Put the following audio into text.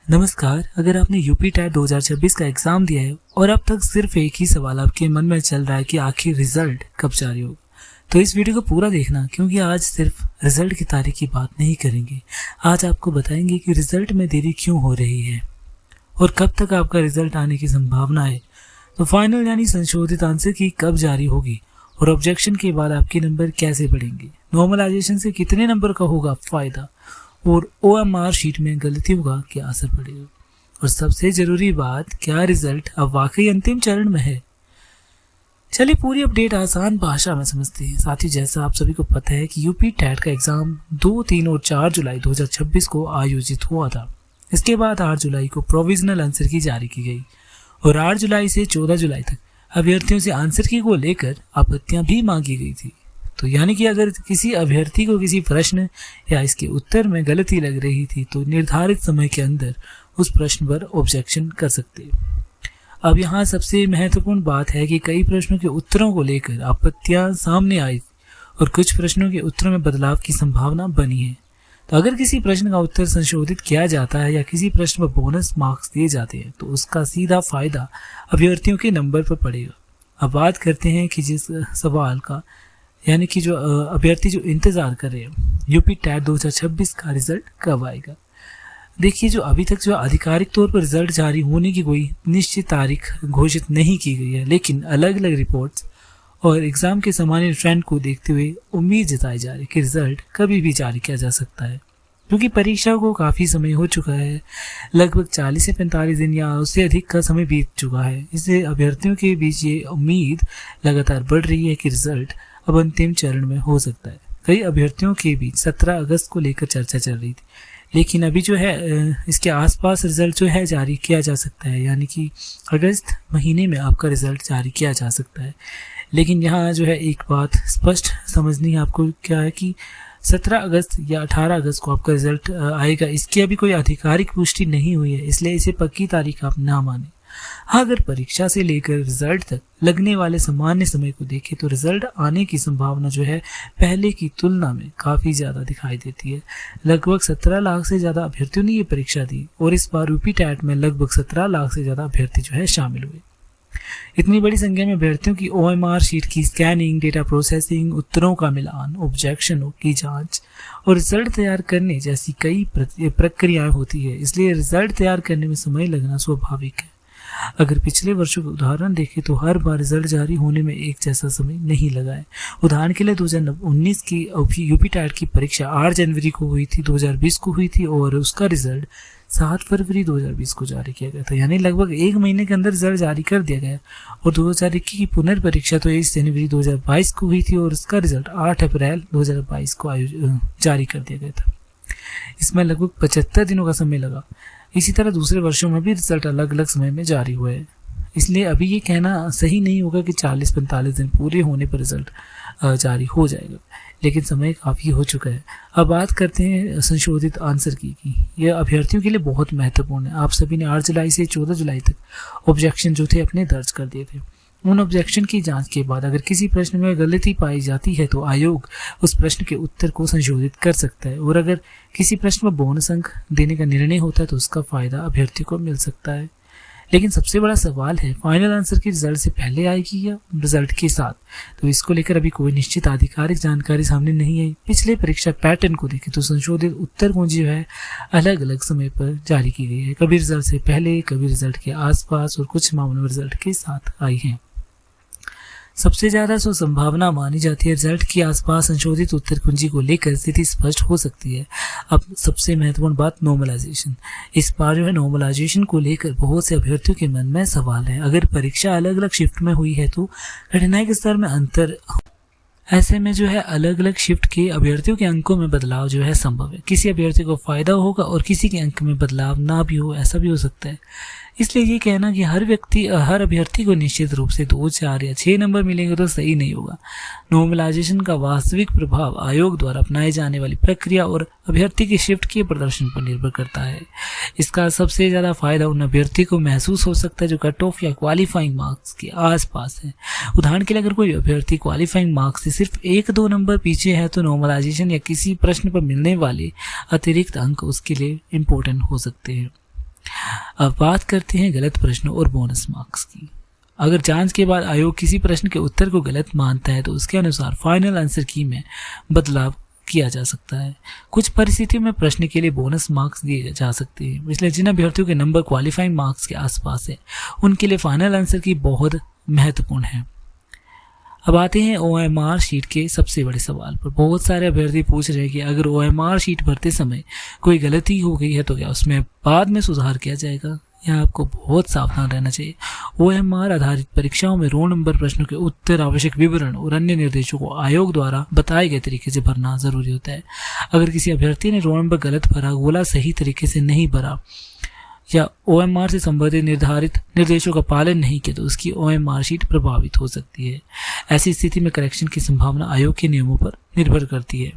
नमस्कार। अगर आपने यूपी टैट 2026 का एग्जाम दिया है और अब तक सिर्फ एक ही सवाल आपके मन में चल रहा है कि आखिर रिजल्ट कब जारी होगा, तो इस वीडियो को पूरा देखना, क्योंकि आज सिर्फ रिजल्ट की तारीख की बात नहीं करेंगे। आज आपको बताएंगे कि रिजल्ट में देरी क्यों हो रही है और कब तक आपका रिजल्ट आने की संभावना है। तो फाइनल यानी संशोधित आंसर की कब जारी होगी और ऑब्जेक्शन के बाद आपके नंबर कैसे बढ़ेंगे, नॉर्मलाइजेशन से कितने नंबर का होगा फायदा और OMR शीट में गलतियों का क्या असर पड़ेगा, और सबसे जरूरी बात, क्या रिजल्ट अब वाकई अंतिम चरण में है। चलिए पूरी अपडेट आसान भाषा में समझते हैं। साथियों, जैसा आप सभी को पता है कि यूपी टैट का एग्जाम 2, 3 और 4 जुलाई 2026 को आयोजित हुआ था। इसके बाद 8 जुलाई को प्रोविजनल आंसर की जारी की गई और 8 जुलाई से 14 जुलाई तक अभ्यर्थियों से आंसर की को लेकर आपत्तियां भी मांगी गई थी। तो यानी कि अगर किसी अभ्यर्थी को किसी प्रश्न या इसके उत्तर में गलती लग रही थी तो निर्धारित समय के अंदर उस प्रश्न पर ऑब्जेक्शन कर सकते हैं। अब यहाँ सबसे महत्वपूर्ण बात है कि कई प्रश्नों के उत्तरों को लेकर आपत्तियां सामने आई और कुछ प्रश्नों के उत्तरों में बदलाव की संभावना बनी है। तो अगर किसी प्रश्न का उत्तर संशोधित किया जाता है या किसी प्रश्न पर बोनस मार्क्स दिए जाते हैं तो उसका सीधा फायदा अभ्यर्थियों के नंबर पर पड़ेगा। अब बात करते हैं कि जिस सवाल का यानी कि जो अभ्यर्थी जो इंतजार कर रहे हैं यूपी टैट 2026 का रिजल्ट कब आएगा। देखिए, जो अभी तक जो आधिकारिक तौर पर रिजल्ट जारी होने की कोई निश्चित तारीख घोषित नहीं की गई है, लेकिन अलग अलग रिपोर्ट्स और एग्जाम के सामान्य ट्रेंड को देखते हुए उम्मीद जताई जा रही है कि रिजल्ट कभी भी जारी किया जा सकता है, क्योंकि परीक्षा को काफ़ी समय हो चुका है। लगभग 40 से 45 दिन या उससे अधिक का समय बीत चुका है। इससे अभ्यर्थियों के बीच ये उम्मीद लगातार बढ़ रही है कि रिजल्ट अब अंतिम चरण में हो सकता है। कई अभ्यर्थियों के बीच 17 अगस्त को लेकर चर्चा चल रही थी, लेकिन अभी जो है इसके आसपास रिजल्ट जो है जारी किया जा सकता है, यानी कि अगस्त महीने में आपका रिजल्ट जारी किया जा सकता है। लेकिन यहाँ जो है एक बात स्पष्ट समझनी है आपको, क्या है कि 17 अगस्त या 18 अगस्त को आपका रिजल्ट आएगा, इसकी अभी कोई आधिकारिक पुष्टि नहीं हुई है, इसलिए इसे पक्की तारीख आप ना माने। हाँ, अगर परीक्षा से लेकर रिजल्ट तक लगने वाले सामान्य समय को देखें तो रिजल्ट आने की संभावना जो है पहले की तुलना में काफ़ी ज़्यादा दिखाई देती है। लगभग 17 लाख से ज़्यादा अभ्यर्थियों ने ये परीक्षा दी और इस बार यूपी टैट में लगभग 17 लाख से ज़्यादा अभ्यर्थी जो है शामिल हुए। इतनी बड़ी संख्या में अभ्यर्थियों की OMR शीट की स्कैनिंग, डेटा प्रोसेसिंग, उत्तरों का मिलान, ऑब्जेक्शनों की जांच और रिजल्ट तैयार करने जैसी कई प्रक्रियाएं होती है, इसलिए रिजल्ट तैयार करने में समय लगना स्वाभाविक है। अगर पिछले वर्षों का उदाहरण देखें तो हर बार रिजल्ट जारी होने में एक जैसा समय नहीं लगा है। उदाहरण के लिए 2019 की यूपी टैट की परीक्षा 8 जनवरी को हुई थी, 2020 को हुई थी और उसका रिजल्ट 7 फरवरी 2020 को जारी किया गया था, यानी लगभग 1 महीने के अंदर रिजल्ट जारी कर दिया गया। और 2021 की पुनर्परीक्षा तो 21 जनवरी 2022 को हुई थी और उसका रिजल्ट 8 अप्रैल 2022 को जारी कर दिया गया था। इसमें लगभग 75 दिनों का समय लगा। इसी तरह दूसरे वर्षों में भी रिजल्ट अलग अलग समय में जारी हुए हैं, इसलिए अभी ये कहना सही नहीं होगा कि 40-45 दिन पूरे होने पर रिजल्ट जारी हो जाएगा, लेकिन समय काफ़ी हो चुका है। अब बात करते हैं संशोधित आंसर की यह अभ्यर्थियों के लिए बहुत महत्वपूर्ण है। आप सभी ने 8 जुलाई से 14 जुलाई तक ऑब्जेक्शन जो थे अपने दर्ज कर दिए थे। उन ऑब्जेक्शन की जांच के बाद अगर किसी प्रश्न में गलती पाई जाती है तो आयोग उस प्रश्न के उत्तर को संशोधित कर सकता है और अगर किसी प्रश्न में बोनस अंक देने का निर्णय होता है तो उसका फायदा अभ्यर्थी को मिल सकता है। लेकिन सबसे बड़ा सवाल है, फाइनल आंसर की रिजल्ट से पहले आएगी या रिजल्ट के साथ। तो इसको लेकर अभी कोई निश्चित आधिकारिक जानकारी सामने नहीं आई। पिछले परीक्षा पैटर्न को देखें तो संशोधित उत्तर कुंजी है अलग अलग समय पर जारी की गई है, कभी रिजल्ट से पहले, कभी रिजल्ट के आसपास और कुछ मामलों में रिजल्ट के साथ आई है। सबसे ज्यादा संभावना मानी जाती है रिजल्ट के आसपास संशोधित उत्तर कुंजी को लेकर स्थिति स्पष्ट हो सकती है। अब सबसे महत्वपूर्ण बात नॉर्मलाइजेशन। इस बार जो है नॉर्मलाइजेशन को लेकर बहुत से अभ्यर्थियों के मन में सवाल है। अगर परीक्षा अलग अलग शिफ्ट में हुई है तो कठिनाई के स्तर में अंतर, ऐसे में जो है अलग अलग शिफ्ट के अभ्यर्थियों के अंकों में बदलाव जो है संभव है। किसी अभ्यर्थी को फायदा होगा और किसी के अंक में बदलाव ना भी हो, ऐसा भी हो सकता है। इसलिए ये कहना कि हर अभ्यर्थी को निश्चित रूप से 2, 4 या 6 नंबर मिलेंगे तो सही नहीं होगा। नॉर्मलाइजेशन का वास्तविक प्रभाव आयोग द्वारा अपनाई जाने वाली प्रक्रिया और अभ्यर्थी के शिफ्ट के प्रदर्शन पर निर्भर करता है। इसका सबसे ज्यादा फायदा उन अभ्यर्थी को महसूस हो सकता है जो कट ऑफ या क्वालिफाइंग मार्क्स के आसपास है। उदाहरण के लिए अगर कोई अभ्यर्थी क्वालिफाइंग मार्क्स से सिर्फ 1-2 नंबर पीछे है तो नॉर्मलाइजेशन या किसी प्रश्न पर मिलने वाले अतिरिक्त अंक उसके लिए इम्पोर्टेंट हो सकते हैं। अब बात करते हैं गलत प्रश्नों और बोनस मार्क्स की। अगर जांच के बाद आयोग किसी प्रश्न के उत्तर को गलत मानता है तो उसके अनुसार फाइनल आंसर की में बदलाव किया जा सकता है। कुछ परिस्थितियों में प्रश्न के लिए बोनस मार्क्स दिए जा सकते हैं, इसलिए जिन अभ्यर्थियों के नंबर क्वालिफाइंग मार्क्स के आसपास है उनके लिए फाइनल आंसर की बहुत महत्वपूर्ण है। अब आते हैं OMR शीट के सबसे बड़े सवाल पर। बहुत सारे अभ्यर्थी पूछ रहे हैं कि अगर OMR शीट भरते समय कोई गलती हो गई है तो क्या उसमें बाद में सुधार किया जाएगा? यहाँ आपको बहुत सावधान रहना चाहिए। OMR आधारित परीक्षाओं में रोल नंबर, प्रश्नों के उत्तर, आवश्यक विवरण और अन्य निर्देशों को आयोग द्वारा बताए गए तरीके से भरना जरूरी होता है। अगर किसी अभ्यर्थी ने रोल नंबर गलत भरा, गोला सही तरीके से नहीं भरा या OMR से संबंधित निर्धारित निर्देशों का पालन नहीं किया तो उसकी OMR शीट प्रभावित हो सकती है। ऐसी स्थिति में करेक्शन की संभावना आयोग के नियमों पर निर्भर करती है।